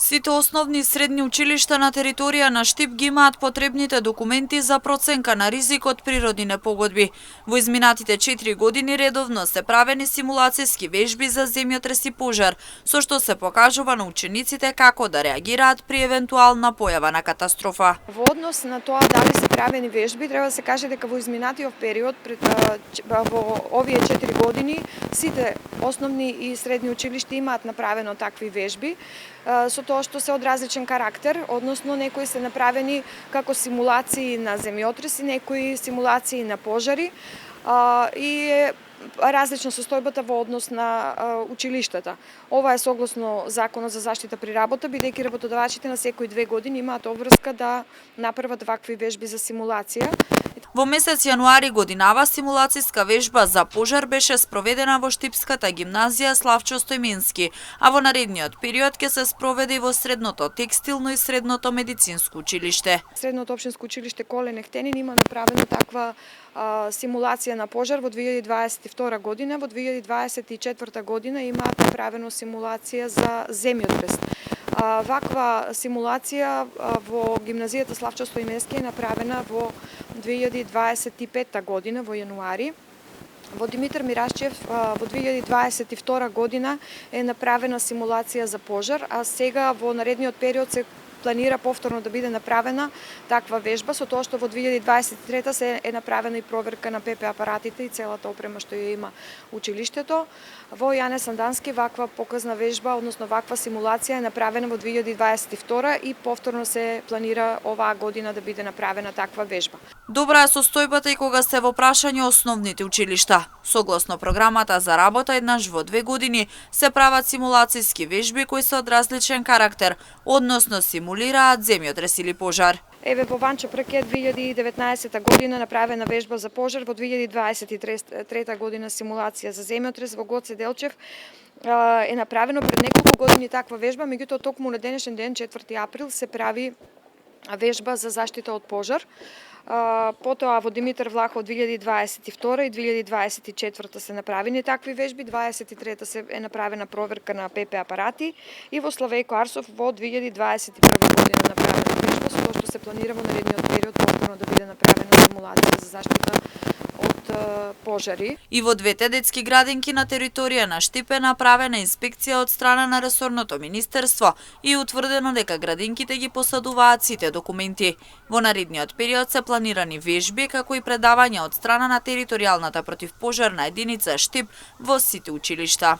Сите основни и средни училишта на територија на Штип ги имаат потребните документи за проценка на ризик од природни непогодби. Во изминатите 4 години редовно се правени симулацијски вежби за земјотрес и пожар, со што се покажува на учениците како да реагираат при евентуална појава на катастрофа. Во однос на тоа дали се правени вежби, треба да се каже дека во изминатиот период, во овие 4 години, сите основни и средни училишта имаат направено такви вежби, со тоа што се од различен карактер, односно некои се направени како симулации на земјотреси, некои симулации на пожари и различна состојбата во однос на училиштата. Ова е согласно Законот за заштита при работа, бидејќи работодавачите на секои 2 години имаат обврска да направат вакви вежби за симулација. Во месец јануари годинава симулацијска вежба за пожар беше спроведена во Штипската гимназија Славчо Стојменски, а во наредниот период ќе се спроведе и во Средното текстилно и Средното медицинско училиште. Средното општинско училиште Коле Нехтенин има направено таква симулација на пожар во 2022 година, во 2024 година имаат направено симулација за земјотрес. Ваква симулација во гимназијата Славчо Стојменски е направена во 2025 година во јануари. Во Димитар Мирашчиев во 2022 година е направена симулација за пожар, а сега во наредниот период се планира повторно да биде направена таква вежба, со тоа што во 2023 се е направена и проверка на ПП апаратите и целата опрема што ја има училиштето. Во Јане Сандански ваква показна вежба, односно ваква симулација е направена во 2022 и повторно се планира оваа година да биде направена таква вежба. Добра е состојбата и кога се во прашање основните училишта. Согласно програмата за работа еднаш во 2 години се прават симулацијски вежби кои се од различен карактер, односно симулираат земјотрес или пожар. Еве во Ванчо Прекет 2019 година направена вежба за пожар, во 2023 година симулација за земјотрес, во Гоце Делчев е направено пред неколку години таква вежба, меѓутоа токму на денешен ден 4 април се прави вежба за заштита од пожар. Потоа во Димитар Влахов 2022 и 2024 се направени такви вежби, 23 се е направена проверка на ПП апарати и во Славејко Арсов во 2021 година направена вежба, со тоа што се планира во наредниот период повторно да биде направена симулација за заштита од пожари. И во двете детски градинки на територија на Штип е направена инспекција од страна на ресорното министерство и утврдено дека градинките ги посадуваат сите документи. Во наредниот период се планирани вежби како и предавања од страна на територијалната противпожарна единица Штип во сите училишта.